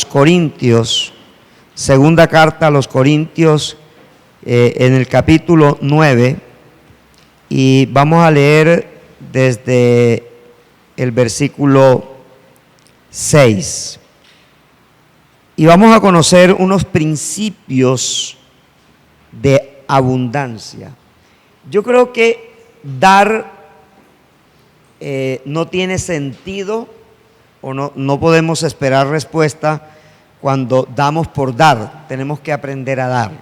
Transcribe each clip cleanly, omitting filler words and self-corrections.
Corintios, segunda carta a los Corintios, en el capítulo 9, y vamos a leer desde el versículo 6. Y vamos a conocer unos principios de abundancia. Yo creo que dar no tiene sentido, o no podemos esperar respuesta cuando damos por dar. Tenemos que aprender a dar.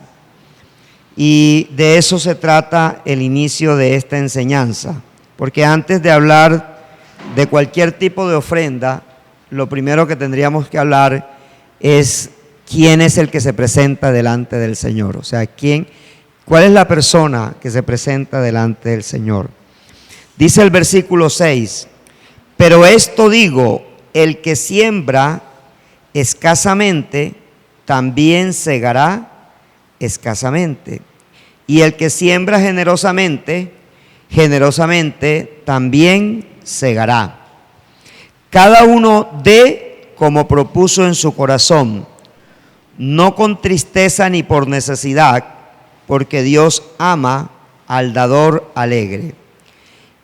Y de eso se trata el inicio de esta enseñanza. Porque antes de hablar de cualquier tipo de ofrenda, lo primero que tendríamos que hablar es quién es el que se presenta delante del Señor. O sea, ¿cuál es la persona que se presenta delante del Señor? Dice el versículo 6, pero esto digo, el que siembra escasamente, también segará escasamente. Y el que siembra generosamente, generosamente también segará. Cada uno dé como propuso en su corazón, no con tristeza ni por necesidad, porque Dios ama al dador alegre.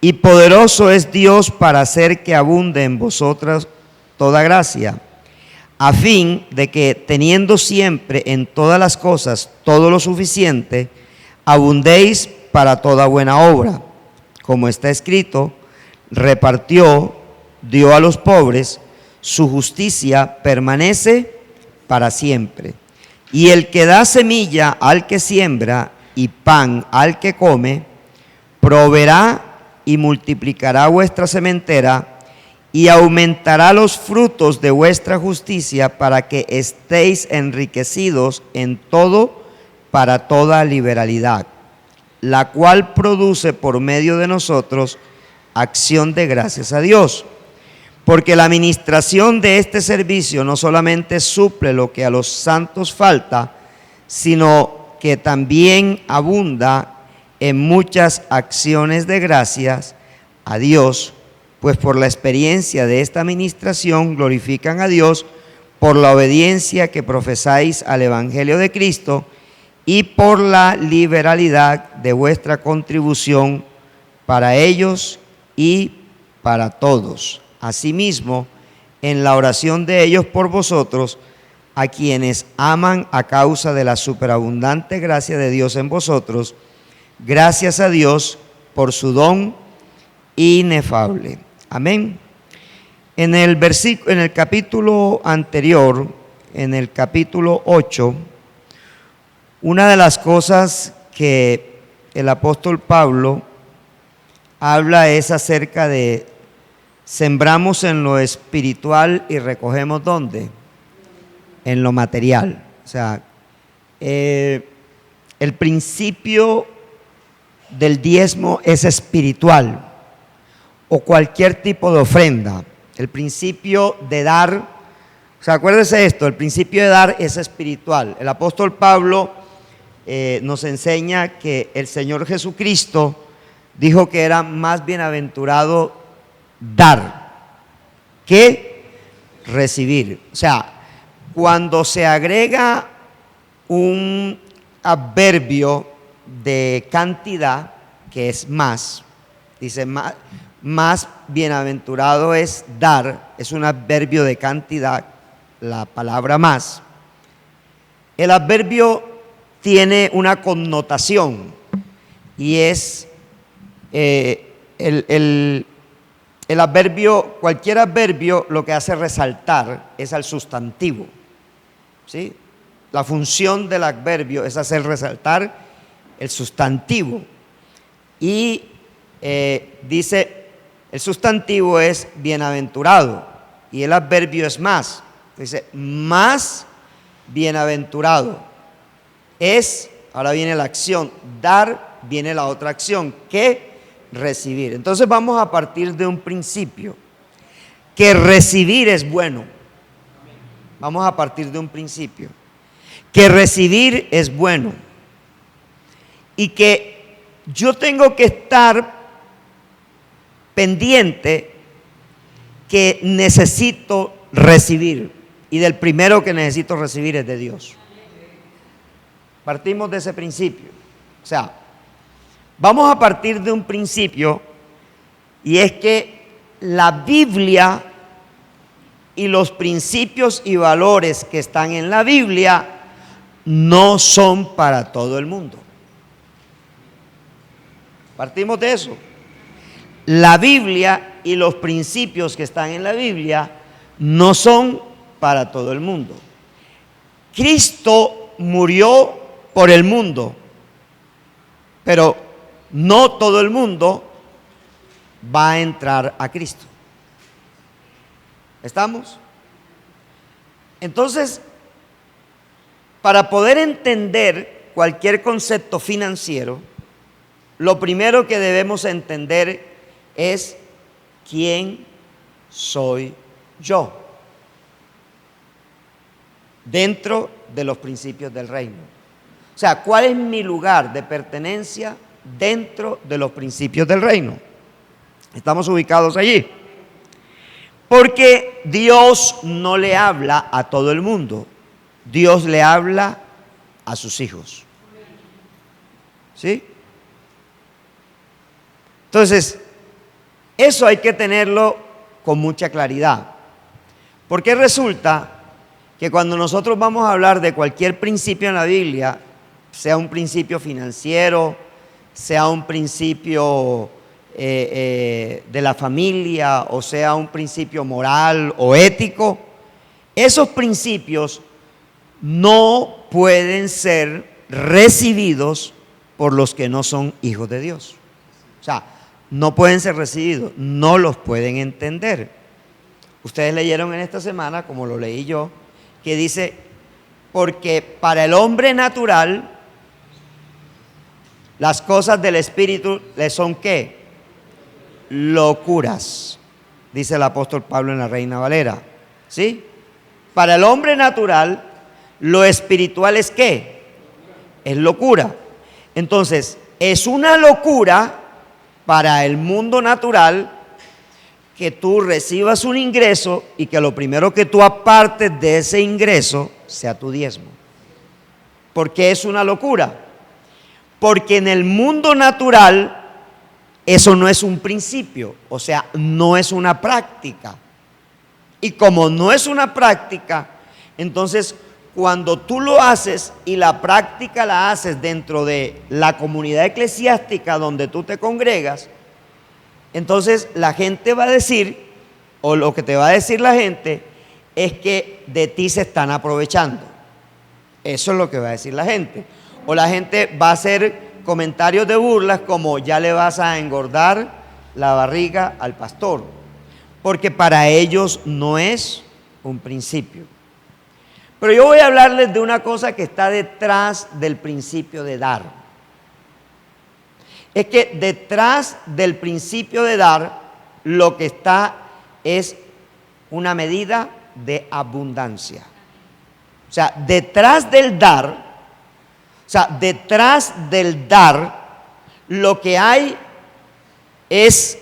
Y poderoso es Dios para hacer que abunde en vosotras toda gracia, a fin de que, teniendo siempre en todas las cosas todo lo suficiente, abundéis para toda buena obra. Como está escrito, repartió, dio a los pobres, su justicia permanece para siempre. Y el que da semilla al que siembra y pan al que come, proveerá y multiplicará vuestra sementera y aumentará los frutos de vuestra justicia, para que estéis enriquecidos en todo para toda liberalidad, la cual produce por medio de nosotros acción de gracias a Dios. Porque la administración de este servicio no solamente suple lo que a los santos falta, sino que también abunda en muchas acciones de gracias a Dios, pues por la experiencia de esta administración glorifican a Dios por la obediencia que profesáis al Evangelio de Cristo y por la liberalidad de vuestra contribución para ellos y para todos. Asimismo, en la oración de ellos por vosotros, a quienes aman a causa de la superabundante gracia de Dios en vosotros, gracias a Dios por su don inefable. Amén. En el capítulo anterior, en el capítulo 8, una de las cosas que el apóstol Pablo habla es acerca de sembramos en lo espiritual y recogemos ¿dónde? En lo material. O sea, el principio del diezmo es espiritual, o cualquier tipo de ofrenda. El principio de dar, o sea, acuérdese esto, el principio de dar es espiritual. El apóstol Pablo nos enseña que el Señor Jesucristo dijo que era más bienaventurado dar que recibir. O sea, cuando se agrega un adverbio de cantidad, que es más, dice más bienaventurado es dar, es un adverbio de cantidad, la palabra más. El adverbio tiene una connotación y es el adverbio, cualquier adverbio lo que hace resaltar es al sustantivo, ¿sí? La función del adverbio es hacer resaltar el sustantivo. Y dice, el sustantivo es bienaventurado y el adverbio es más. Dice, más bienaventurado es, ahora viene la acción, dar, viene la otra acción, que recibir. Entonces vamos a partir de un principio, que recibir es bueno. Vamos a partir de un principio, que recibir es bueno y que yo tengo que estar pendiente que necesito recibir. y del primero que necesito recibir es de Dios. Partimos de ese principio. O sea, vamos a partir de un principio, y es que la Biblia y los principios y valores que están en la Biblia no son para todo el mundo. Partimos de eso. La Biblia y los principios que están en la Biblia no son para todo el mundo. Cristo murió por el mundo, pero no todo el mundo va a entrar a Cristo. ¿Estamos? Entonces, para poder entender cualquier concepto financiero, lo primero que debemos entender es quién soy yo dentro de los principios del reino. O sea, ¿cuál es mi lugar de pertenencia dentro de los principios del reino? Estamos ubicados allí. Porque Dios no le habla a todo el mundo. Dios le habla a sus hijos. ¿Sí? Entonces, eso hay que tenerlo con mucha claridad. Porque resulta que cuando nosotros vamos a hablar de cualquier principio en la Biblia, sea un principio financiero, sea un principio de la familia, o sea un principio moral o ético, esos principios no pueden ser recibidos por los que no son hijos de Dios. O sea, no pueden ser recibidos, no los pueden entender. Ustedes leyeron en esta semana, como lo leí yo, que dice, porque para el hombre natural las cosas del Espíritu le son ¿qué? Locuras, dice el apóstol Pablo en la Reina Valera. ¿Sí? Para el hombre natural, lo espiritual es ¿qué? Es locura. Entonces, es una locura para el mundo natural que tú recibas un ingreso y que lo primero que tú apartes de ese ingreso sea tu diezmo. ¿Por qué es una locura? Porque en el mundo natural eso no es un principio, o sea, no es una práctica. Y como no es una práctica, entonces cuando tú lo haces y la práctica la haces dentro de la comunidad eclesiástica donde tú te congregas, entonces la gente va a decir, o lo que te va a decir la gente, es que de ti se están aprovechando. Eso es lo que va a decir la gente. O la gente va a hacer comentarios de burlas como ya le vas a engordar la barriga al pastor, porque para ellos no es un principio. Pero yo voy a hablarles de una cosa que está detrás del principio de dar. Es que detrás del principio de dar lo que está es una medida de abundancia. O sea, detrás del dar, lo que hay es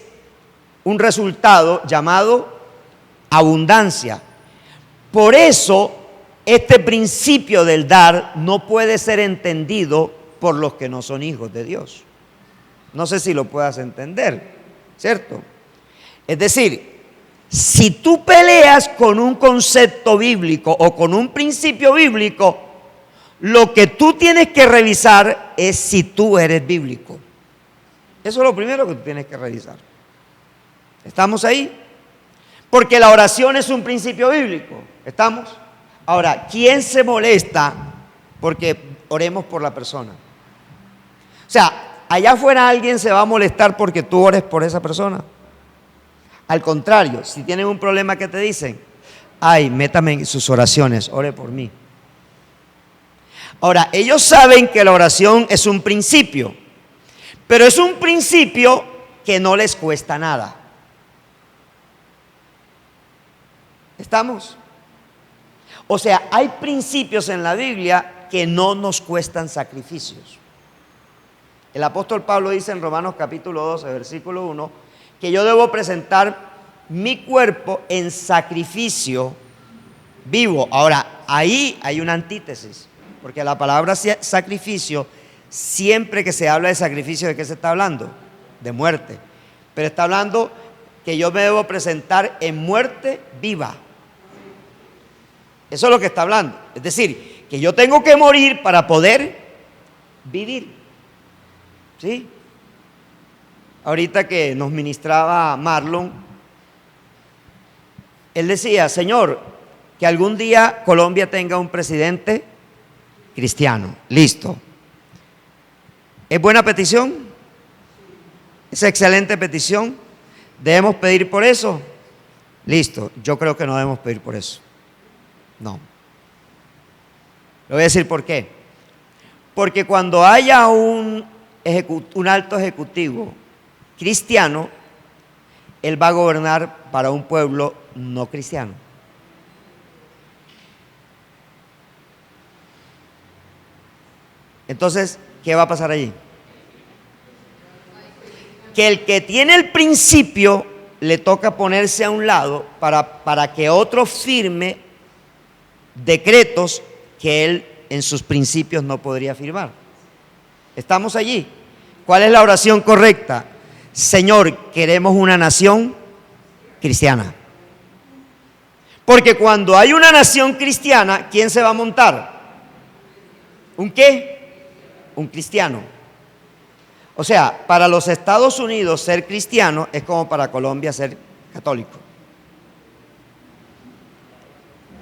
un resultado llamado abundancia. Por eso, este principio del dar no puede ser entendido por los que no son hijos de Dios. No sé si lo puedas entender, ¿cierto? Es decir, si tú peleas con un concepto bíblico o con un principio bíblico, lo que tú tienes que revisar es si tú eres bíblico. Eso es lo primero que tú tienes que revisar. ¿Estamos ahí? Porque la oración es un principio bíblico. ¿Estamos? Ahora, ¿quién se molesta porque oremos por la persona? O sea, allá afuera alguien se va a molestar porque tú ores por esa persona. Al contrario, si tienen un problema, ¿qué te dicen? Ay, métame en sus oraciones, ore por mí. Ahora, ellos saben que la oración es un principio, pero es un principio que no les cuesta nada. ¿Estamos? O sea, hay principios en la Biblia que no nos cuestan sacrificios. El apóstol Pablo dice en Romanos capítulo 12, versículo 1, que yo debo presentar mi cuerpo en sacrificio vivo. Ahora, ahí hay una antítesis, porque la palabra sacrificio, siempre que se habla de sacrificio, ¿de qué se está hablando? De muerte. Pero está hablando que yo me debo presentar en muerte viva. Eso es lo que está hablando. Es decir, que yo tengo que morir para poder vivir. ¿Sí? Ahorita que nos ministraba Marlon, él decía: Señor, que algún día Colombia tenga un presidente cristiano. Listo. ¿Es buena petición? ¿Es excelente petición? ¿Debemos pedir por eso? Listo. Yo creo que no debemos pedir por eso. No. Le voy a decir por qué. Porque cuando haya un alto ejecutivo cristiano, él va a gobernar para un pueblo no cristiano. Entonces, ¿qué va a pasar allí? Que el que tiene el principio le toca ponerse a un lado para que otro firme decretos que él en sus principios no podría firmar. ¿Estamos allí? ¿Cuál es la oración correcta? Señor, queremos una nación cristiana. Porque cuando hay una nación cristiana, ¿quién se va a montar? ¿Un qué? Un cristiano. O sea, para los Estados Unidos ser cristiano es como para Colombia ser católico.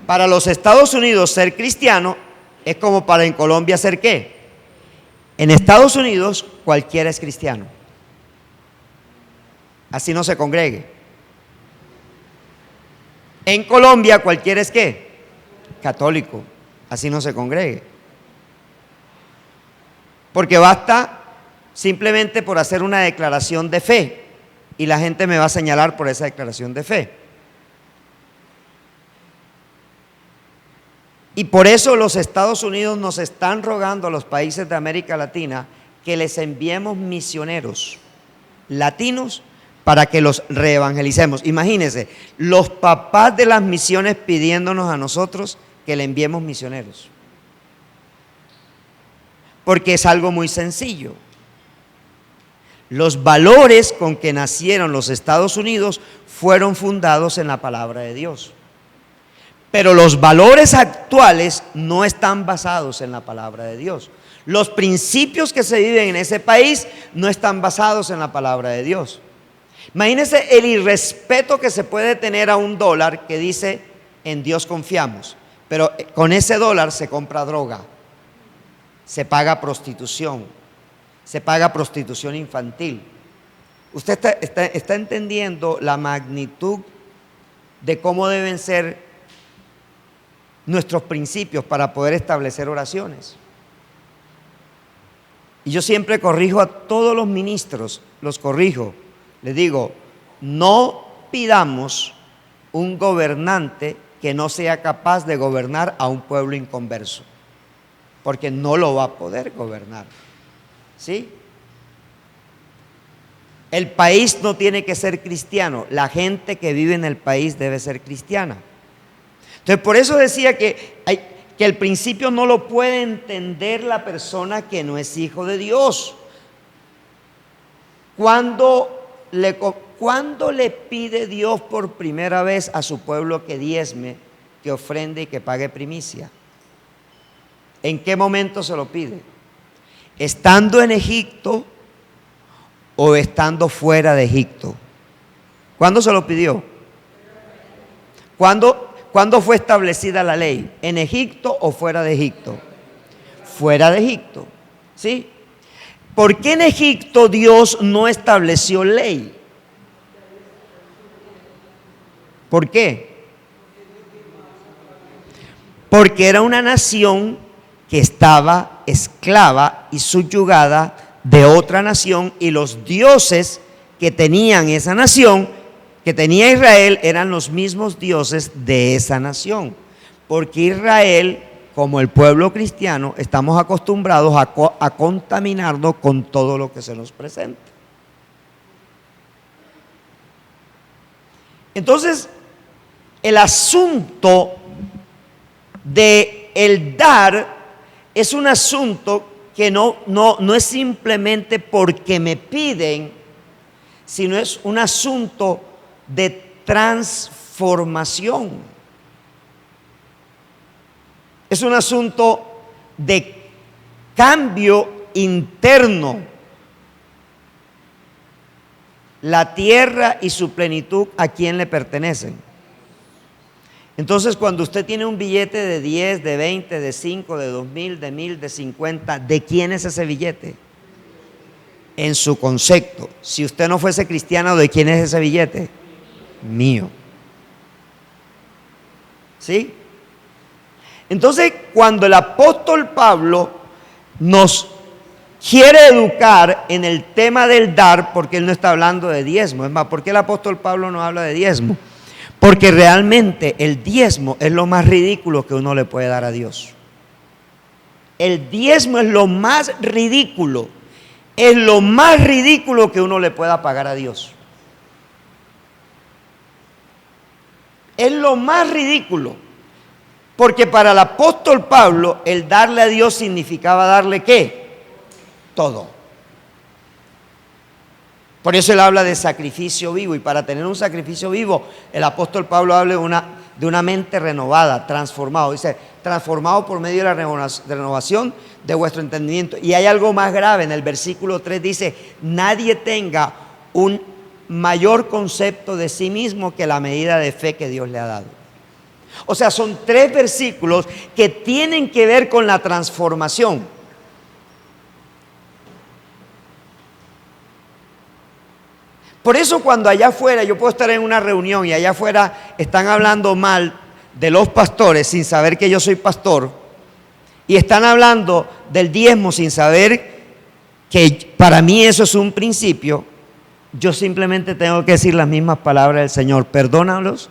Para los Estados Unidos ser cristiano es como para en Colombia ser ¿qué? En Estados Unidos cualquiera es cristiano. Así no se congregue. En Colombia cualquiera es ¿qué? Católico. Así no se congregue. Porque basta simplemente por hacer una declaración de fe y la gente me va a señalar por esa declaración de fe. Y por eso los Estados Unidos nos están rogando a los países de América Latina que les enviemos misioneros latinos para que los reevangelicemos. Imagínense, los papás de las misiones pidiéndonos a nosotros que le enviemos misioneros. Porque es algo muy sencillo. Los valores con que nacieron los Estados Unidos fueron fundados en la palabra de Dios. Pero los valores actuales no están basados en la palabra de Dios. Los principios que se viven en ese país no están basados en la palabra de Dios. Imagínense el irrespeto que se puede tener a un dólar que dice en Dios confiamos, pero con ese dólar se compra droga, se paga prostitución, se paga prostitución infantil. Usted está entendiendo la magnitud de cómo deben ser nuestros principios para poder establecer oraciones. Y yo siempre corrijo a todos los ministros, los corrijo. Les digo, no pidamos un gobernante que no sea capaz de gobernar a un pueblo inconverso, porque no lo va a poder gobernar. ¿Sí? El país no tiene que ser cristiano, la gente que vive en el país debe ser cristiana. Entonces, por eso decía que el principio no lo puede entender la persona que no es hijo de Dios. ¿Cuándo le pide Dios por primera vez a su pueblo que diezme, que ofrende y que pague primicia? ¿En qué momento se lo pide? ¿Estando en Egipto o estando fuera de Egipto? ¿Cuándo se lo pidió? ¿Cuándo fue establecida la ley? ¿En Egipto o fuera de Egipto? Fuera de Egipto, ¿sí? ¿Por qué en Egipto Dios no estableció ley? ¿Por qué? Porque era una nación que estaba esclava y subyugada de otra nación, y los dioses que tenían esa nación, que tenía Israel, eran los mismos dioses de esa nación. Porque Israel, como el pueblo cristiano, estamos acostumbrados a contaminarnos con todo lo que se nos presenta. Entonces, el asunto de el dar es un asunto que no es simplemente porque me piden, sino es un asunto de transformación. Es un asunto de cambio interno. La tierra y su plenitud, ¿a quién le pertenecen? Entonces, cuando usted tiene un billete de 10, de 20, de 5, de 2,000, de 1,000, de 50, ¿de quién es ese billete? En su concepto. Si usted no fuese cristiano, ¿de quién es ese billete? Mío. ¿Sí? Entonces, cuando el apóstol Pablo nos quiere educar en el tema del dar, porque él no está hablando de diezmo. Es más, ¿por qué el apóstol Pablo no habla de diezmo? Porque realmente el diezmo es lo más ridículo que uno le puede dar a Dios. El diezmo es lo más ridículo. Es lo más ridículo que uno le pueda pagar a Dios. Es lo más ridículo. Porque para el apóstol Pablo, el darle a Dios significaba darle ¿qué? Todo. Por eso él habla de sacrificio vivo, y para tener un sacrificio vivo, el apóstol Pablo habla de una mente renovada, transformado. Dice, transformado por medio de la renovación de vuestro entendimiento. Y hay algo más grave, en el versículo 3 dice, nadie tenga un mayor concepto de sí mismo que la medida de fe que Dios le ha dado. O sea, son 3 versículos que tienen que ver con la transformación. Por eso cuando allá afuera, yo puedo estar en una reunión y allá afuera están hablando mal de los pastores sin saber que yo soy pastor, y están hablando del diezmo sin saber que para mí eso es un principio, yo simplemente tengo que decir las mismas palabras del Señor: perdónalos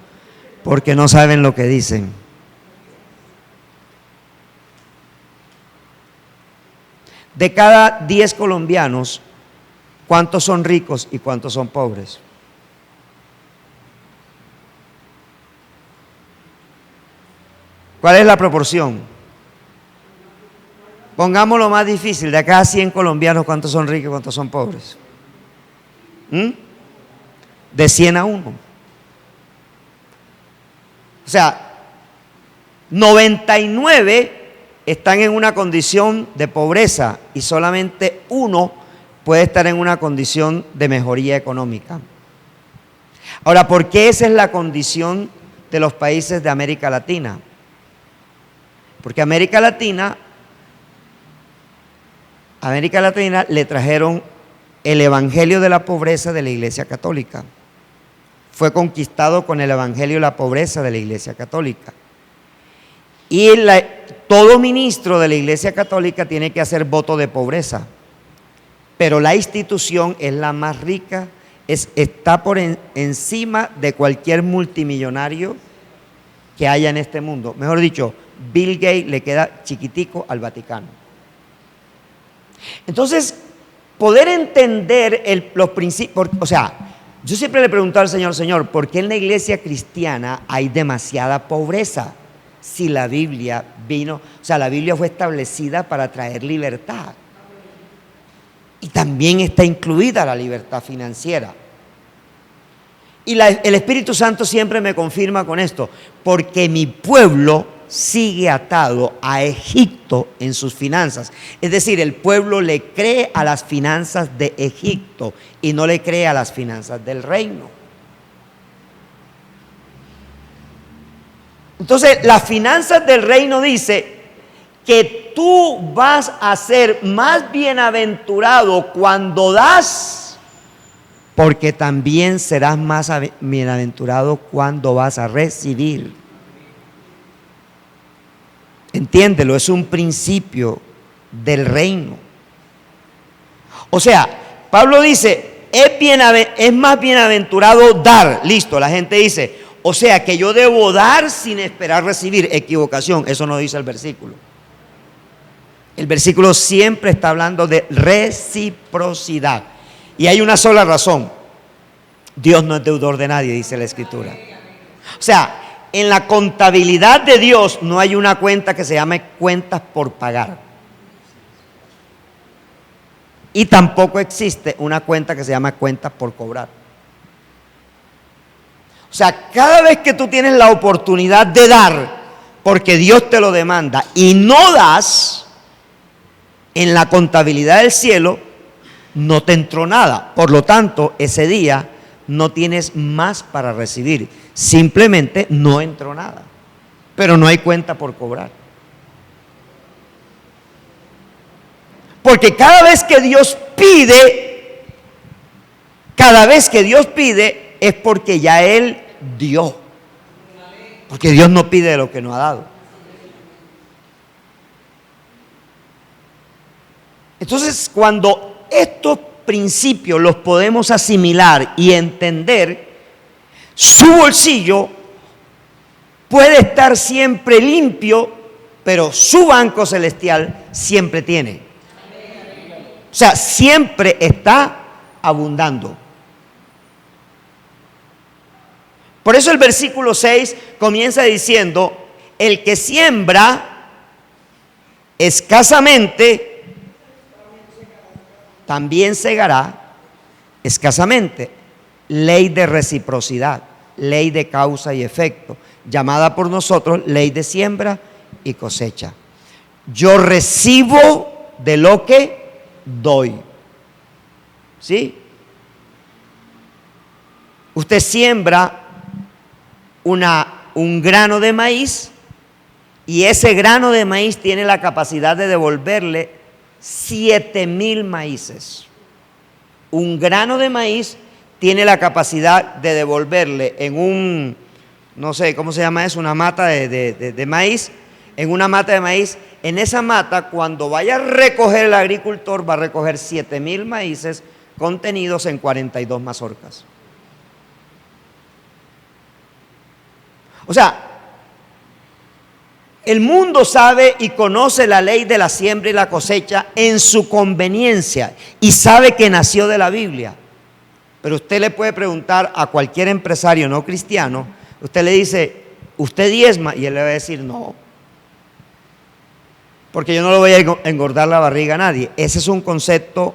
porque no saben lo que dicen. De cada 10 colombianos, ¿cuántos son ricos y cuántos son pobres? ¿Cuál es la proporción? Pongámoslo más difícil, de cada 100 colombianos, ¿cuántos son ricos y cuántos son pobres? De 100 a 1. O sea, 99 están en una condición de pobreza y solamente 1 puede estar en una condición de mejoría económica. Ahora, ¿por qué esa es la condición de los países de América Latina? Porque América Latina le trajeron el evangelio de la pobreza de la Iglesia Católica. Fue conquistado con el evangelio de la pobreza de la Iglesia Católica. Y todo ministro de la Iglesia Católica tiene que hacer voto de pobreza. Pero la institución es la más rica, está por encima de cualquier multimillonario que haya en este mundo. Mejor dicho, Bill Gates le queda chiquitico al Vaticano. Entonces, poder entender los principios, o sea, yo siempre le pregunto al Señor, ¿por qué en la iglesia cristiana hay demasiada pobreza? Si la Biblia la Biblia fue establecida para traer libertad. Y también está incluida la libertad financiera. Y el Espíritu Santo siempre me confirma con esto, porque mi pueblo sigue atado a Egipto en sus finanzas. Es decir, el pueblo le cree a las finanzas de Egipto y no le cree a las finanzas del reino. Entonces, las finanzas del reino dice que tú vas a ser más bienaventurado cuando das, porque también serás más bienaventurado cuando vas a recibir. Entiéndelo, es un principio del reino. O sea, Pablo dice, es más bienaventurado dar. Listo, la gente dice, o sea que yo debo dar sin esperar recibir. Equivocación, eso no dice el versículo. El versículo siempre está hablando de reciprocidad. Y hay una sola razón: Dios no es deudor de nadie, dice la Escritura. O sea, en la contabilidad de Dios no hay una cuenta que se llame cuentas por pagar. Y tampoco existe una cuenta que se llama cuentas por cobrar. O sea, cada vez que tú tienes la oportunidad de dar, porque Dios te lo demanda, y no das, en la contabilidad del cielo no te entró nada. Por lo tanto, ese día no tienes más para recibir. Simplemente no entró nada. Pero no hay cuenta por cobrar. Porque cada vez que Dios pide es porque ya Él dio. Porque Dios no pide de lo que no ha dado. Entonces, cuando estos principios los podemos asimilar y entender, su bolsillo puede estar siempre limpio, pero su banco celestial siempre tiene. O sea, siempre está abundando. Por eso el versículo 6 comienza diciendo: el que siembra escasamente, también segará escasamente. Ley de reciprocidad, ley de causa y efecto, llamada por nosotros ley de siembra y cosecha. Yo recibo de lo que doy. ¿Sí? Usted siembra un grano de maíz y ese grano de maíz tiene la capacidad de devolverle 7,000 maíces. Un grano de maíz tiene la capacidad de devolverle en un, no sé, ¿cómo se llama eso? Una mata de maíz. En una mata de maíz, en esa mata, cuando vaya a recoger el agricultor, va a recoger 7,000 maíces contenidos en 42 mazorcas. O sea, el mundo sabe y conoce la ley de la siembra y la cosecha en su conveniencia y sabe que nació de la Biblia. Pero usted le puede preguntar a cualquier empresario no cristiano, usted le dice, ¿usted diezma? Y él le va a decir, no. Porque yo no le voy a engordar la barriga a nadie. Ese es un concepto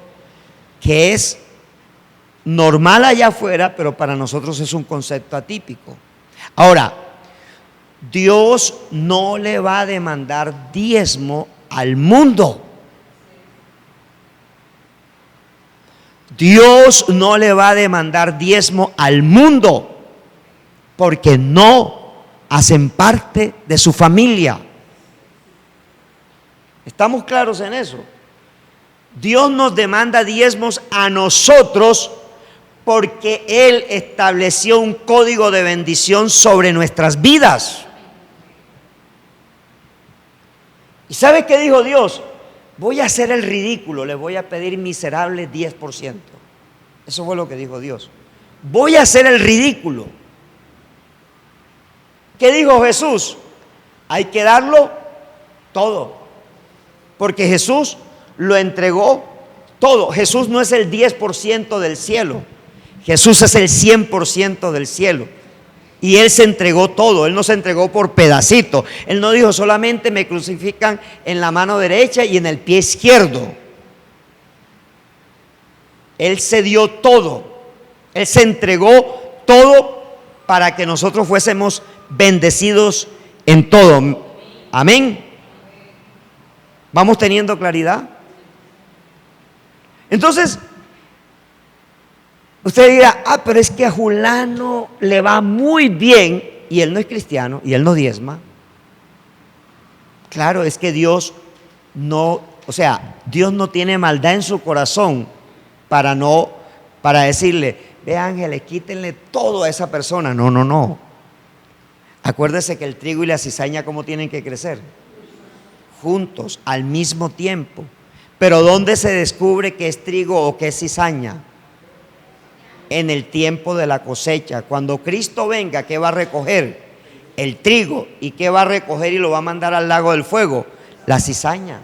que es normal allá afuera, pero para nosotros es un concepto atípico. Ahora, Dios no le va a demandar diezmo al mundo. Dios no le va a demandar diezmo al mundo porque no hacen parte de su familia. ¿Estamos claros en eso? Dios nos demanda diezmos a nosotros porque Él estableció un código de bendición sobre nuestras vidas. ¿Y sabe qué dijo Dios? Voy a hacer el ridículo, le voy a pedir miserable 10%. Eso fue lo que dijo Dios. Voy a hacer el ridículo. ¿Qué dijo Jesús? Hay que darlo todo. Porque Jesús lo entregó todo. Jesús no es el 10% del cielo. Jesús es el 100% del cielo. Y Él se entregó todo. Él no se entregó por pedacitos. Él no dijo solamente me crucifican en la mano derecha y en el pie izquierdo. Él se dio todo. Él se entregó todo para que nosotros fuésemos bendecidos en todo. Amén. ¿Vamos teniendo claridad? Entonces, usted dirá, pero es que a Julano le va muy bien y él no es cristiano y él no diezma. Claro, es que Dios no, Dios no tiene maldad en su corazón para decirle, ve ángeles, quítenle todo a esa persona. No. Acuérdese que el trigo y la cizaña, ¿cómo tienen que crecer? Juntos, al mismo tiempo. Pero ¿dónde se descubre que es trigo o que es cizaña? En el tiempo de la cosecha. Cuando Cristo venga, ¿qué va a recoger? El trigo. ¿Y qué va a recoger y lo va a mandar al lago del fuego? La cizaña.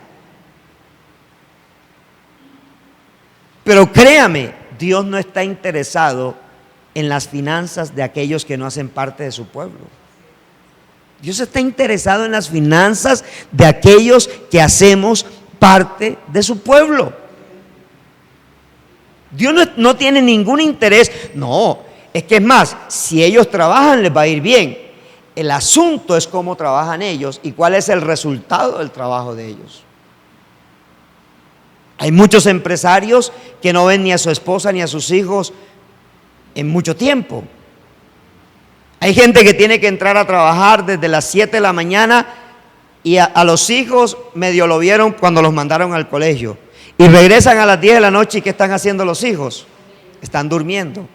Pero créame, Dios no está interesado en las finanzas de aquellos que no hacen parte de su pueblo. Dios está interesado en las finanzas de aquellos que hacemos parte de su pueblo. Dios no tiene ningún interés. No, es que es más, si ellos trabajan les va a ir bien. El asunto es cómo trabajan ellos y cuál es el resultado del trabajo de ellos. Hay muchos empresarios que no ven ni a su esposa ni a sus hijos en mucho tiempo. Hay gente que tiene que entrar a trabajar desde las 7 de la mañana y a los hijos medio lo vieron cuando los mandaron al colegio. Y regresan a las 10 de la noche y ¿qué están haciendo los hijos? Están durmiendo.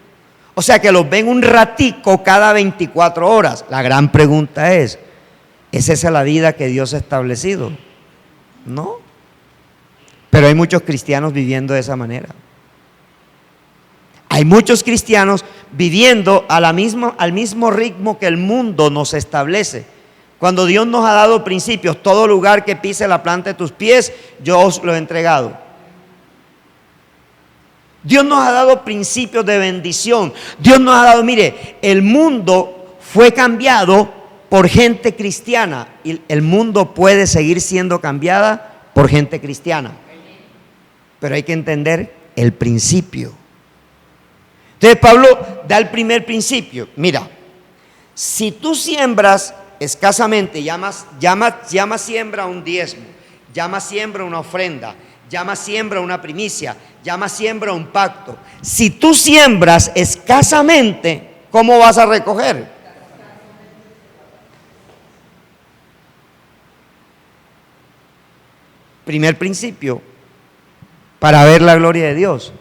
O sea que los ven un ratico cada 24 horas. La gran pregunta ¿es esa la vida que Dios ha establecido? No. Pero hay muchos cristianos viviendo de esa manera. Hay muchos cristianos viviendo al mismo ritmo que el mundo nos establece. Cuando Dios nos ha dado principios, todo lugar que pise la planta de tus pies, yo os lo he entregado. Dios nos ha dado principios de bendición. Dios nos ha dado, mire, el mundo fue cambiado por gente cristiana y el mundo puede seguir siendo cambiada por gente cristiana. Pero hay que entender el principio. Entonces Pablo da el primer principio. Mira, si tú siembras escasamente, llama siembra un diezmo, llama siembra una ofrenda, llama siembra una primicia, llama siembra un pacto. Si tú siembras escasamente, ¿cómo vas a recoger? Primer principio, para ver la gloria de Dios,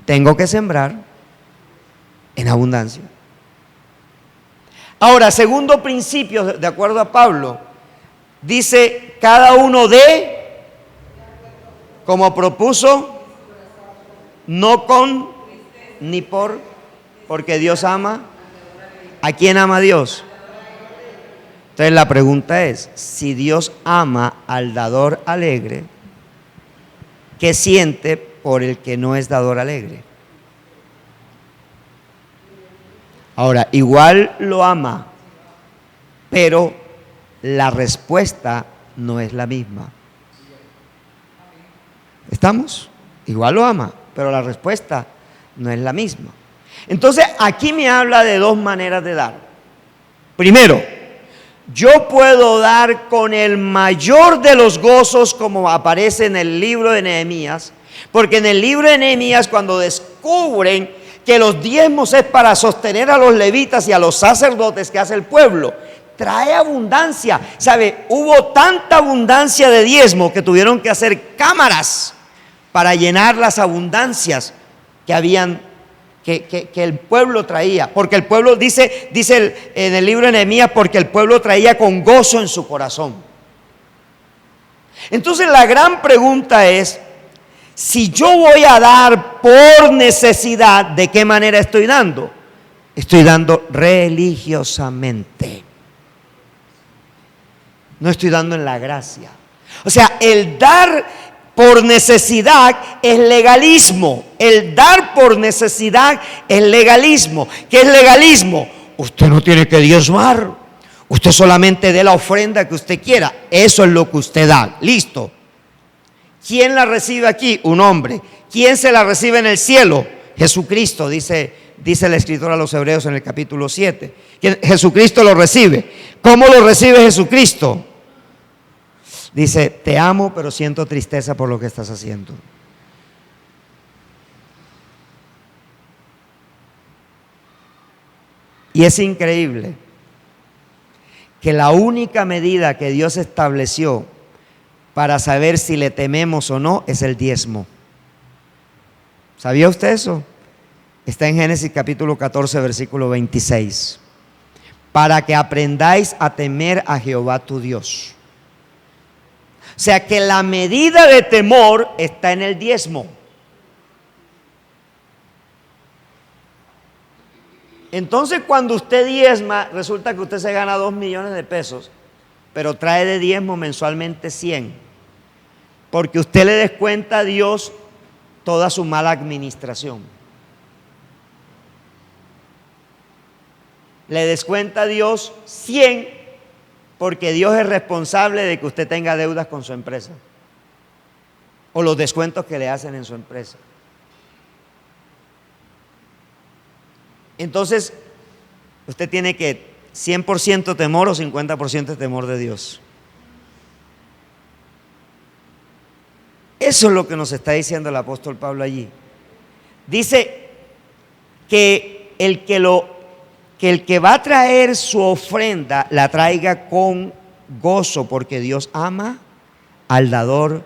tengo que sembrar en abundancia. Ahora, segundo principio, de acuerdo a Pablo, dice cada uno de, como propuso, no con ni por, porque Dios ama. ¿A quién ama Dios? Entonces la pregunta es, si Dios ama al dador alegre, ¿qué siente por el que no es dador alegre? Ahora, igual lo ama, pero la respuesta no es la misma. ¿Estamos? Igual lo ama, pero la respuesta no es la misma. Entonces, aquí me habla de dos maneras de dar. Primero, yo puedo dar con el mayor de los gozos, como aparece en el libro de Nehemías, porque en el libro de Nehemías, cuando descubren que los diezmos es para sostener a los levitas y a los sacerdotes que hace el pueblo, trae abundancia. ¿Sabe? Hubo tanta abundancia de diezmo que tuvieron que hacer cámaras para llenar las abundancias que habían, que el pueblo traía. Porque el pueblo, dice en el libro de Nehemías, porque el pueblo traía con gozo en su corazón. Entonces la gran pregunta es, si yo voy a dar por necesidad, ¿de qué manera estoy dando? Estoy dando religiosamente. No estoy dando en la gracia. O sea, el dar por necesidad es legalismo. El dar por necesidad es legalismo. ¿Qué es legalismo? Usted no tiene que diezmar. Usted solamente dé la ofrenda que usted quiera. Eso es lo que usted da. Listo. ¿Quién la recibe aquí? Un hombre. ¿Quién se la recibe en el cielo? Jesucristo, dice el escritor a los Hebreos en el capítulo 7. Jesucristo lo recibe. ¿Cómo lo recibe Jesucristo? Dice, te amo, pero siento tristeza por lo que estás haciendo. Y es increíble que la única medida que Dios estableció para saber si le tememos o no es el diezmo. ¿Sabía usted eso? Está en Génesis capítulo 14, versículo 26. Para que aprendáis a temer a Jehová tu Dios. O sea que la medida de temor está en el diezmo. Entonces cuando usted diezma, resulta que usted se gana 2 millones de pesos, pero trae de diezmo mensualmente 100. Porque usted le descuenta a Dios toda su mala administración. Le descuenta a Dios 100 Porque Dios es responsable de que usted tenga deudas con su empresa o los descuentos que le hacen en su empresa. Entonces, usted tiene que 100% temor o 50% temor de Dios. Eso es lo que nos está diciendo el apóstol Pablo allí. Dice que el que va a traer su ofrenda la traiga con gozo, porque Dios ama al dador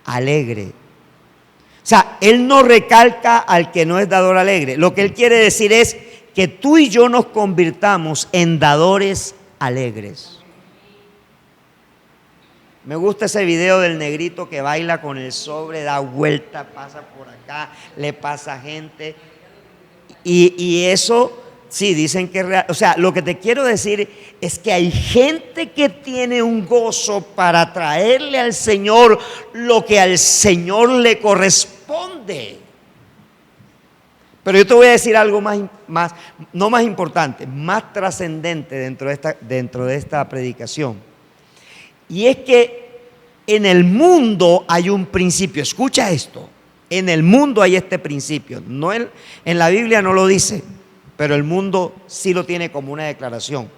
alegre. O sea, Él no recalca al que no es dador alegre. Lo que Él quiere decir es que tú y yo nos convirtamos en dadores alegres. Me gusta ese video del negrito que baila con el sobre, da vuelta, pasa por acá, le pasa gente. Y eso, sí, dicen que es real. O sea, lo que te quiero decir es que hay gente que tiene un gozo para traerle al Señor lo que al Señor le corresponde. Pero yo te voy a decir algo no más importante, más trascendente dentro de esta predicación. Y es que en el mundo hay un principio. Escucha esto. En el mundo hay este principio. En la Biblia no lo dice, pero el mundo sí lo tiene como una declaración.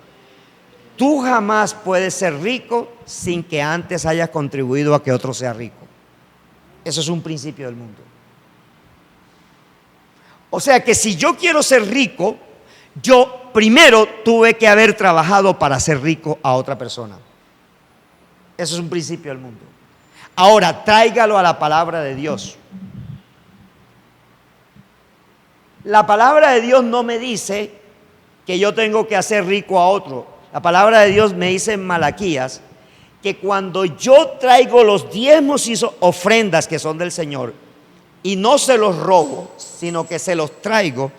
Tú jamás puedes ser rico sin que antes hayas contribuido a que otro sea rico. Eso es un principio del mundo. O sea que si yo quiero ser rico, yo primero tuve que haber trabajado para ser rico a otra persona. Eso es un principio del mundo. Ahora, tráigalo a la palabra de Dios. La palabra de Dios no me dice que yo tengo que hacer rico a otro. La palabra de Dios me dice en Malaquías que cuando yo traigo los diezmos y ofrendas que son del Señor y no se los robo, sino que se los traigo,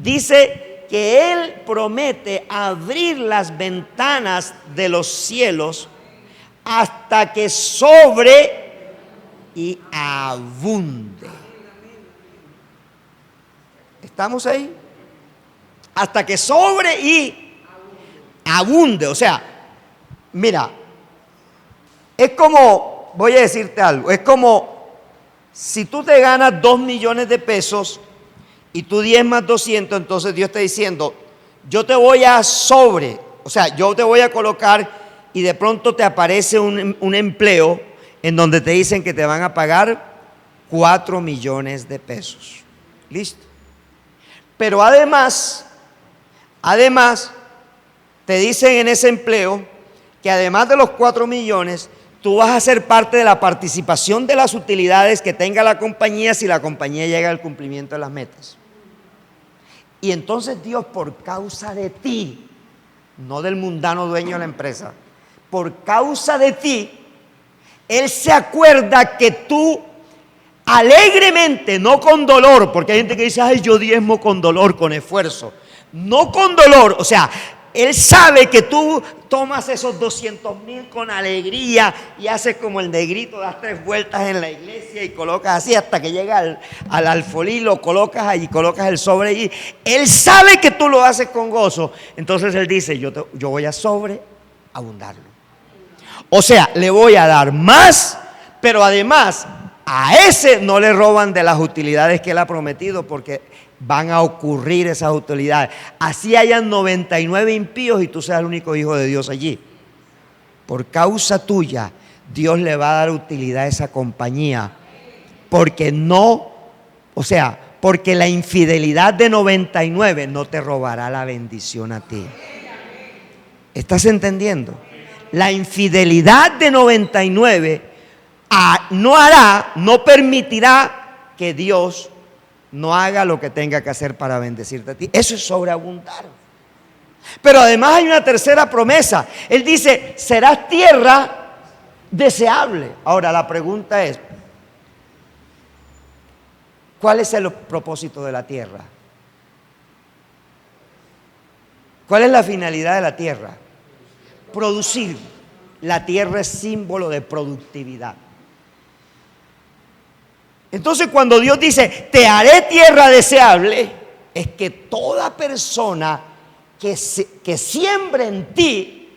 dice que Él promete abrir las ventanas de los cielos hasta que sobre y abunde. ¿Estamos ahí? Hasta que sobre y abunde. O sea, mira, es como, voy a decirte algo, es como si tú te ganas 2 millones de pesos y tú diezmas 200, entonces Dios está diciendo, yo te voy a o sea, yo te voy a colocar. Y de pronto te aparece un empleo en donde te dicen que te van a pagar 4 millones de pesos. ¿Listo? Pero además, te dicen en ese empleo que además de los 4 millones, tú vas a ser parte de la participación de las utilidades que tenga la compañía si la compañía llega al cumplimiento de las metas. Y entonces Dios, por causa de ti, no del mundano dueño de la empresa, por causa de ti, Él se acuerda que tú alegremente, no con dolor, porque hay gente que dice, ay, yo diezmo con dolor, con esfuerzo. No con dolor, o sea, Él sabe que tú tomas esos 200,000 con alegría y haces como el negrito, das 3 vueltas en la iglesia y colocas así hasta que llega al alfolí, lo colocas allí, colocas el sobre allí. Él sabe que tú lo haces con gozo, entonces Él dice, yo voy a sobreabundarlo. O sea, le voy a dar más, pero además a ese no le roban de las utilidades que Él ha prometido, porque van a ocurrir esas utilidades. Así hayan 99 impíos y tú seas el único hijo de Dios allí. Por causa tuya, Dios le va a dar utilidad a esa compañía. Porque porque la infidelidad de 99 no te robará la bendición a ti. ¿Estás entendiendo? La infidelidad de 99 no permitirá que Dios no haga lo que tenga que hacer para bendecirte a ti. Eso es sobreabundar. Pero además hay una tercera promesa. Él dice, serás tierra deseable. Ahora la pregunta es, ¿cuál es el propósito de la tierra? ¿Cuál es la finalidad de la tierra? Producir. La tierra es símbolo de productividad. Entonces cuando Dios dice, te haré tierra deseable, es que toda persona que siembre en ti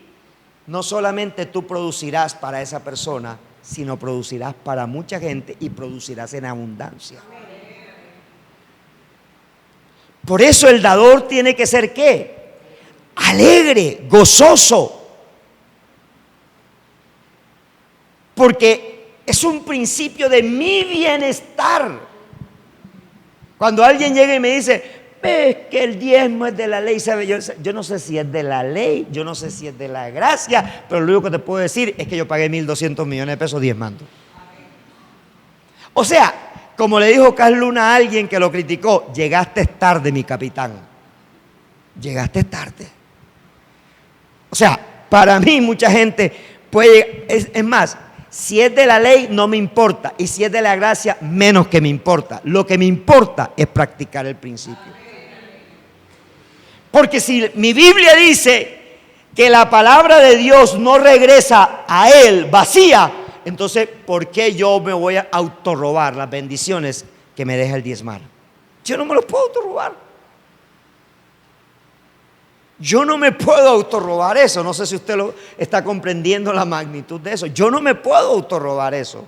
no solamente tú producirás para esa persona, sino producirás para mucha gente y producirás en abundancia. Por eso el dador tiene que ser ¿qué? Alegre, gozoso. Porque es un principio de mi bienestar. Cuando alguien llega y me dice, ves que el diezmo es de la ley, ¿sabe? Yo no sé si es de la ley, yo no sé si es de la gracia, pero lo único que te puedo decir es que yo pagué 1.200 millones de pesos diezmando. O sea, como le dijo Carl Luna a alguien que lo criticó, llegaste tarde, mi capitán. Llegaste tarde. O sea, para mí mucha gente puede, es más, si es de la ley no me importa, y si es de la gracia menos que me importa. Lo que me importa es practicar el principio. Porque si mi Biblia dice que la palabra de Dios no regresa a Él vacía, entonces ¿por qué yo me voy a autorrobar las bendiciones que me deja el diezmar? Yo no me los puedo autorrobar. Yo no me puedo autorrobar eso. No sé si usted lo está comprendiendo, la magnitud de eso. Yo no me puedo autorrobar eso.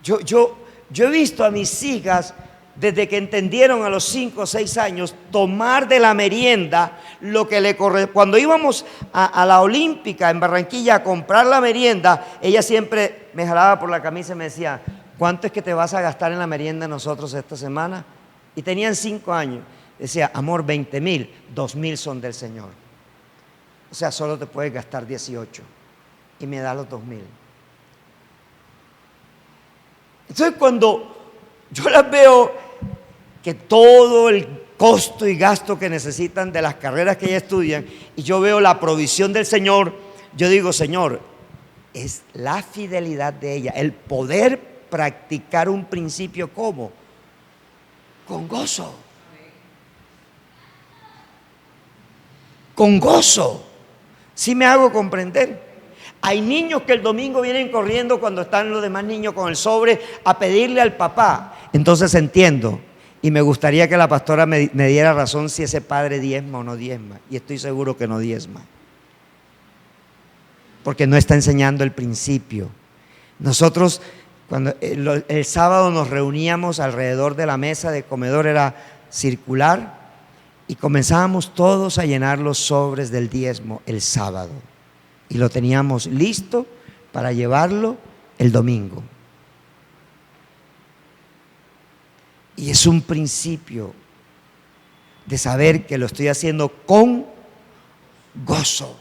Yo he visto a mis hijas, desde que entendieron a los 5 o 6 años, tomar de la merienda lo que le corresponde. Cuando íbamos a la Olímpica en Barranquilla a comprar la merienda, ella siempre me jalaba por la camisa y me decía, ¿cuánto es que te vas a gastar en la merienda de nosotros esta semana? Y tenían 5 años. Decía, amor, 20,000, 2,000 son del Señor. O sea, solo te puedes gastar 18. Y me da los 2,000. Entonces cuando yo las veo que todo el costo y gasto que necesitan de las carreras que ellas estudian, y yo veo la provisión del Señor, yo digo, Señor, es la fidelidad de ella, el poder practicar un principio como con gozo, con gozo. ¿Sí me hago comprender? Hay niños que el domingo vienen corriendo cuando están los demás niños con el sobre a pedirle al papá. Entonces entiendo, y me gustaría que la pastora me diera razón si ese padre diezma o no diezma, y estoy seguro que no diezma, porque no está enseñando el principio. Nosotros cuando el sábado nos reuníamos alrededor de la mesa de comedor, era circular, y comenzábamos todos a llenar los sobres del diezmo el sábado, y lo teníamos listo para llevarlo el domingo. Y es un principio de saber que lo estoy haciendo con gozo,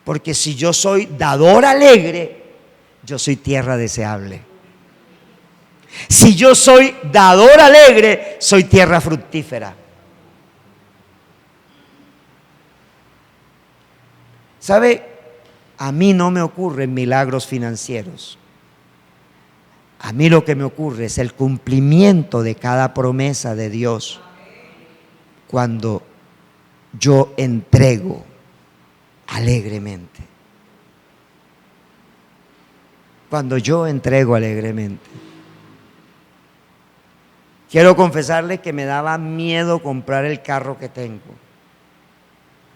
porque si yo soy dador alegre, yo soy tierra deseable. Si yo soy dador alegre, soy tierra fructífera. ¿Sabe? A mí no me ocurren milagros financieros. A mí lo que me ocurre es el cumplimiento de cada promesa de Dios cuando yo entrego alegremente. Cuando yo entrego alegremente. Quiero confesarles que me daba miedo comprar el carro que tengo,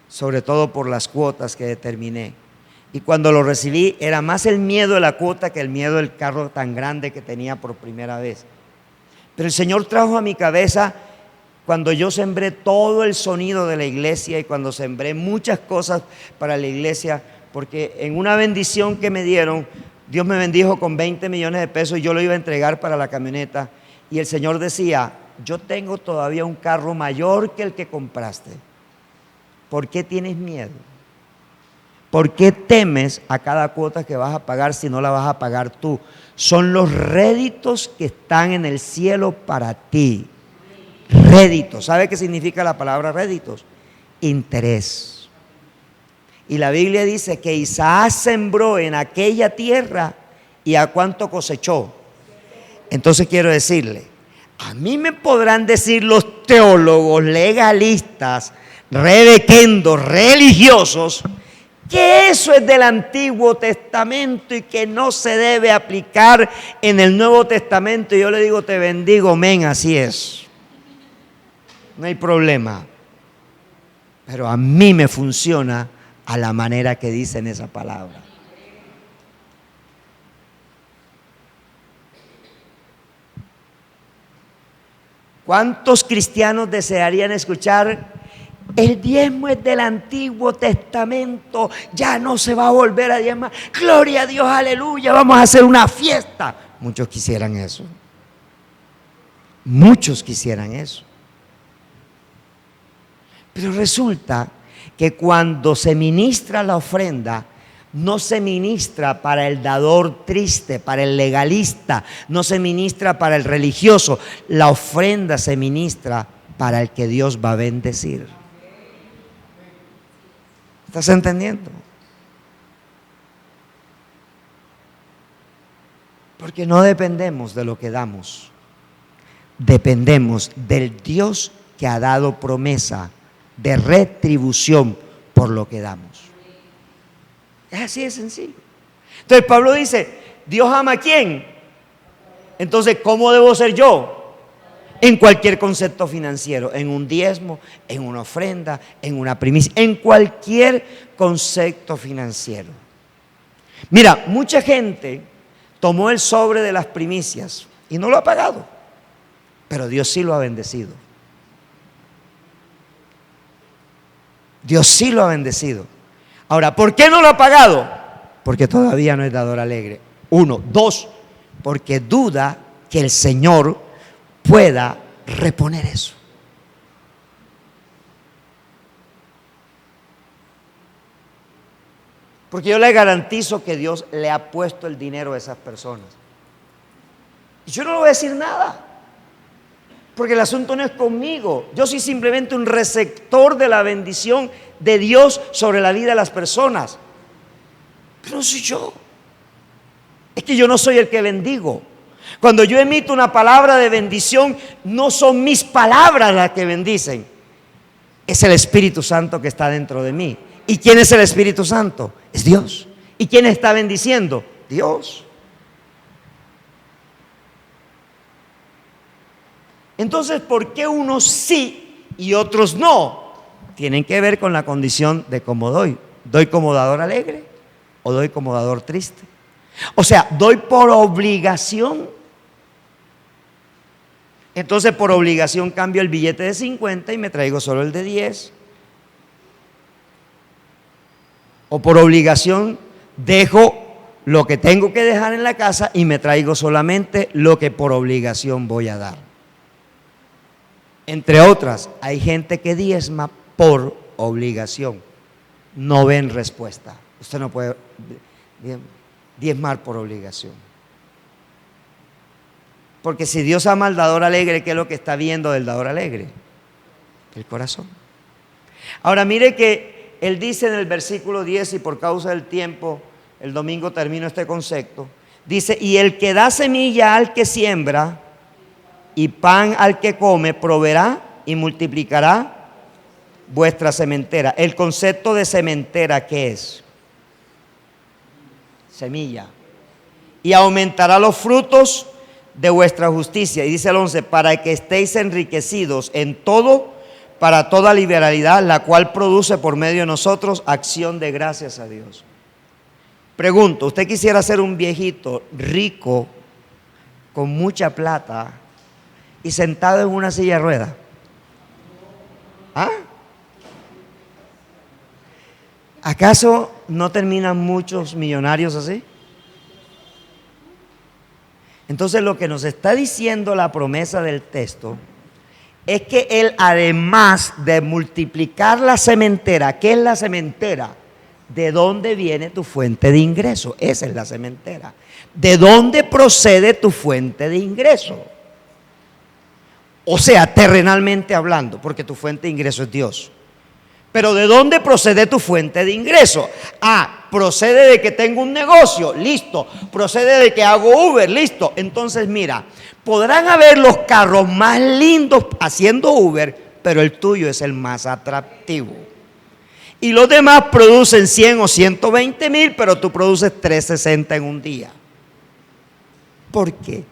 sobre todo por las cuotas que determiné. Y cuando lo recibí era más el miedo de la cuota que el miedo del carro tan grande que tenía por primera vez. Pero el Señor trajo a mi cabeza, cuando yo sembré todo el sonido de la iglesia y cuando sembré muchas cosas para la iglesia, porque en una bendición que me dieron, Dios me bendijo con 20 millones de pesos y yo lo iba a entregar para la camioneta. Y el Señor decía, yo tengo todavía un carro mayor que el que compraste. ¿Por qué tienes miedo? ¿Por qué temes a cada cuota que vas a pagar si no la vas a pagar tú? Son los réditos que están en el cielo para ti. Réditos. ¿Sabe qué significa la palabra réditos? Interés. Y la Biblia dice que Isaac sembró en aquella tierra y ¿a cuánto cosechó? Entonces quiero decirle, a mí me podrán decir los teólogos legalistas, rebequendos, religiosos, que eso es del Antiguo Testamento y que no se debe aplicar en el Nuevo Testamento. Y yo le digo, te bendigo, men, así es. no hay problema. Pero a mí me funciona a la manera que dicen esa palabra. ¿Cuántos cristianos desearían escuchar? El diezmo es del Antiguo Testamento, ya no se va a volver a diezmar. Gloria a Dios, aleluya, vamos a hacer una fiesta. Muchos quisieran eso. Muchos quisieran eso. Pero resulta que cuando se ministra la ofrenda, no se ministra para el dador triste, para el legalista, no se ministra para el religioso. La ofrenda se ministra para el que Dios va a bendecir. ¿Estás entendiendo? Porque no dependemos de lo que damos, dependemos del Dios que ha dado promesa de retribución por lo que damos. Es así de sencillo. Entonces Pablo dice, ¿Dios ama a quién? Entonces, ¿cómo debo ser yo? En cualquier concepto financiero, en un diezmo, en una ofrenda, en una primicia, en cualquier concepto financiero. Mira, mucha gente tomó el sobre de las primicias y no lo ha pagado, pero Dios sí lo ha bendecido. Dios sí lo ha bendecido. Ahora, ¿por qué no lo ha pagado? Porque todavía no es dador alegre. 1, 2, porque duda que el Señor pueda reponer eso. Porque yo le garantizo que Dios le ha puesto el dinero a esas personas. Y yo no le voy a decir nada, porque el asunto no es conmigo. Yo soy simplemente un receptor de la bendición de Dios sobre la vida de las personas. Pero no soy yo. Es que yo no soy el que bendigo. Cuando yo emito una palabra de bendición, no son mis palabras las que bendicen. Es el Espíritu Santo que está dentro de mí. ¿Y quién es el Espíritu Santo? Es Dios. ¿Y quién está bendiciendo? Dios. Entonces, ¿por qué unos sí y otros no? Tienen que ver con la condición de cómo doy. ¿Doy como dador alegre o doy como dador triste? O sea, ¿doy por obligación? Entonces, por obligación cambio el billete de 50 y me traigo solo el de 10. O por obligación dejo lo que tengo que dejar en la casa y me traigo solamente lo que por obligación voy a dar. Entre otras, hay gente que diezma por obligación. No ven respuesta. Usted no puede diezmar por obligación. Porque si Dios ama al dador alegre, ¿qué es lo que está viendo del dador alegre? El corazón. Ahora mire que Él dice en el versículo 10, y por causa del tiempo, el domingo termino este concepto. Dice, y el que da semilla al que siembra y pan al que come, proveerá y multiplicará vuestra sementera. El concepto de sementera, ¿qué es? Semilla. Y aumentará los frutos de vuestra justicia. Y dice el 11, para que estéis enriquecidos en todo, para toda liberalidad, la cual produce por medio de nosotros acción de gracias a Dios. Pregunto, ¿usted quisiera ser un viejito rico, con mucha plata y sentado en una silla de ruedas? ¿Ah? ¿Acaso no terminan muchos millonarios así? Entonces lo que nos está diciendo la promesa del texto es que Él, además de multiplicar la sementera, ¿qué es la sementera? ¿De dónde viene tu fuente de ingreso? Esa es la sementera. ¿De dónde procede tu fuente de ingreso? O sea, terrenalmente hablando, porque tu fuente de ingreso es Dios. Pero ¿de dónde procede tu fuente de ingreso? Procede de que tengo un negocio, listo. Procede de que hago Uber, listo. Entonces mira, podrán haber los carros más lindos haciendo Uber, pero el tuyo es el más atractivo. Y los demás producen 100 o 120 mil, pero tú produces 360 en un día. ¿Por qué?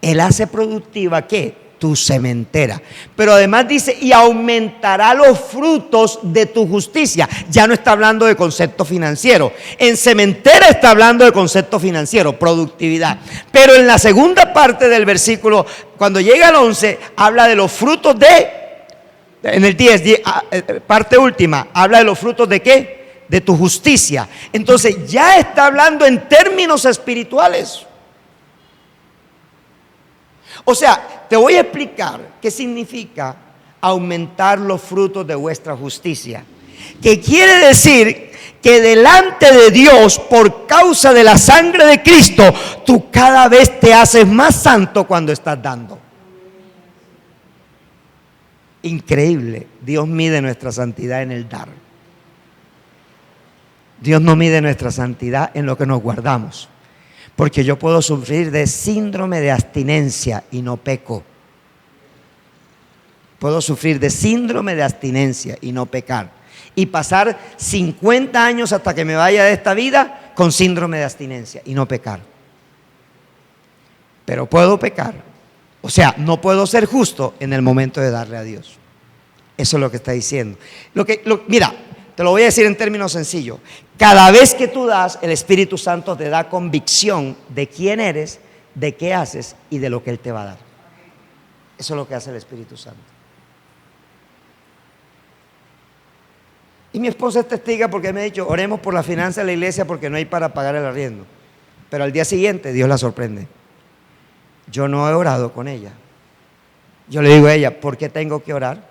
Él hace productiva, ¿qué? tu sementera. Pero además dice, y aumentará los frutos de tu justicia. Ya no está hablando de concepto financiero. En sementera está hablando de concepto financiero, productividad. Pero en la segunda parte del versículo, cuando llega al 11, habla de los frutos en el 10, parte última, habla de los frutos de ¿qué? De tu justicia. Entonces ya está hablando en términos espirituales. O sea, te voy a explicar qué significa aumentar los frutos de vuestra justicia. Que quiere decir que delante de Dios, por causa de la sangre de Cristo, tú cada vez te haces más santo cuando estás dando. Increíble. Dios mide nuestra santidad en el dar. Dios no mide nuestra santidad en lo que nos guardamos. Porque yo puedo sufrir de síndrome de abstinencia y no peco. Puedo sufrir de síndrome de abstinencia y no pecar. Y pasar 50 años hasta que me vaya de esta vida con síndrome de abstinencia y no pecar. Pero puedo pecar. O sea, no puedo ser justo en el momento de darle a Dios. Eso es lo que está diciendo. Mira, te lo voy a decir en términos sencillos. Cada vez que tú das, el Espíritu Santo te da convicción de quién eres, de qué haces y de lo que Él te va a dar. Eso es lo que hace el Espíritu Santo. Y mi esposa es testiga porque me ha dicho, oremos por la finanza de la iglesia porque no hay para pagar el arriendo. Pero al día siguiente Dios la sorprende. Yo no he orado con ella. Yo le digo a ella, ¿por qué tengo que orar?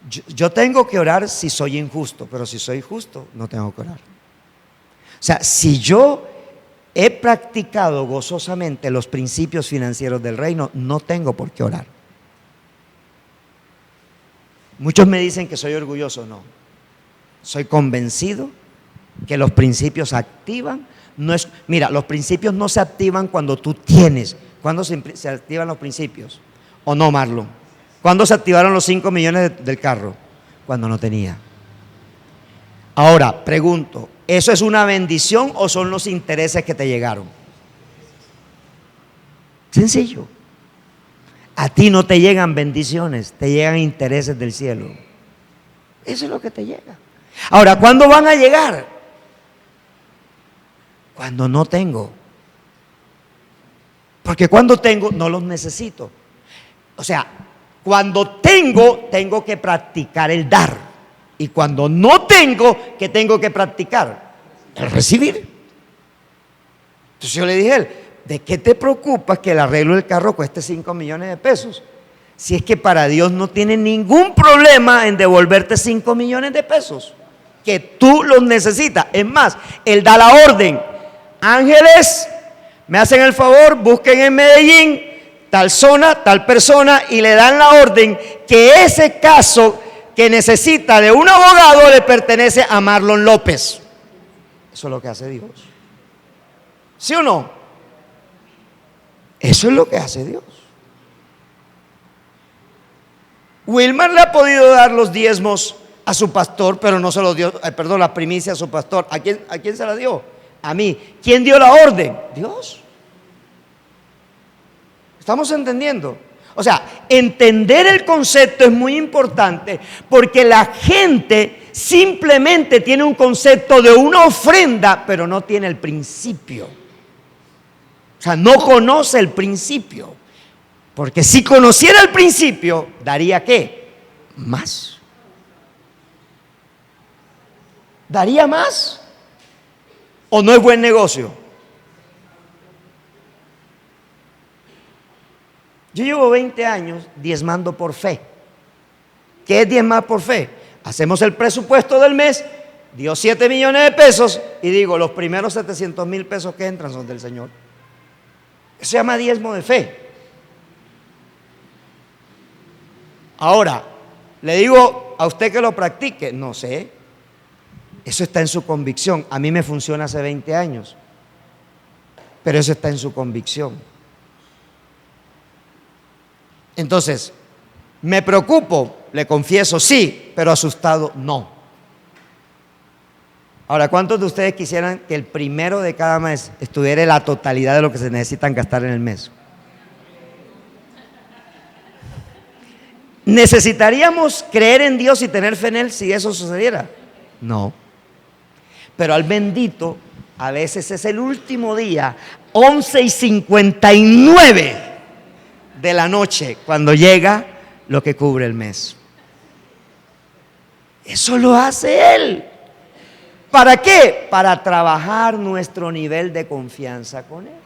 Yo tengo que orar si soy injusto, pero si soy justo, no tengo que orar. O sea, si yo he practicado gozosamente los principios financieros del reino, no tengo por qué orar. Muchos me dicen que soy orgulloso, no. Soy convencido que los principios activan. Mira, los principios no se activan cuando tú tienes. ¿Cuándo se activan los principios? ¿O no, Marlon? ¿Cuándo se activaron los 5 millones del carro? Cuando no tenía. Ahora, pregunto, ¿eso es una bendición o son los intereses que te llegaron? Sencillo. A ti no te llegan bendiciones, te llegan intereses del cielo. Eso es lo que te llega. Ahora, ¿cuándo van a llegar? Cuando no tengo. Porque cuando tengo, no los necesito. O sea, cuando tengo, tengo que practicar el dar. Y cuando no tengo, ¿qué tengo que practicar? El recibir. Entonces yo le dije a él, ¿de qué te preocupas que el arreglo del carro cueste 5 millones de pesos? Si es que para Dios no tiene ningún problema en devolverte 5 millones de pesos, que tú los necesitas. Es más, Él da la orden. Ángeles, me hacen el favor, busquen en Medellín tal zona, tal persona, y le dan la orden que ese caso que necesita de un abogado le pertenece a Marlon López. Eso es lo que hace Dios. ¿Sí o no? Eso es lo que hace Dios. Wilmar le ha podido dar los diezmos a su pastor, pero no se los dio, la primicia a su pastor. ¿A quién se la dio? A mí. ¿Quién dio la orden? Dios. ¿Estamos entendiendo? O sea, entender el concepto es muy importante porque la gente simplemente tiene un concepto de una ofrenda, pero no tiene el principio. O sea, no conoce el principio. Porque si conociera el principio, daría ¿qué? Más. ¿Daría más? ¿O no es buen negocio? Yo llevo 20 años diezmando por fe. ¿Qué es diezmar por fe? Hacemos el presupuesto del mes, dio 7 millones de pesos y digo, los primeros 700,000 pesos que entran son del Señor. Eso se llama diezmo de fe. Ahora, le digo a usted que lo practique, no sé. Eso está en su convicción. A mí me funciona hace 20 años, pero eso está en su convicción. Entonces, ¿me preocupo? Le confieso, sí, pero asustado, no. Ahora, ¿cuántos de ustedes quisieran que el primero de cada mes estuviera la totalidad de lo que se necesitan gastar en el mes? ¿Necesitaríamos creer en Dios y tener fe en Él si eso sucediera? No. Pero al bendito, a veces es el último día, 11:59 de la noche, cuando llega lo que cubre el mes. Eso lo hace Él. ¿Para qué? Para trabajar nuestro nivel de confianza con Él.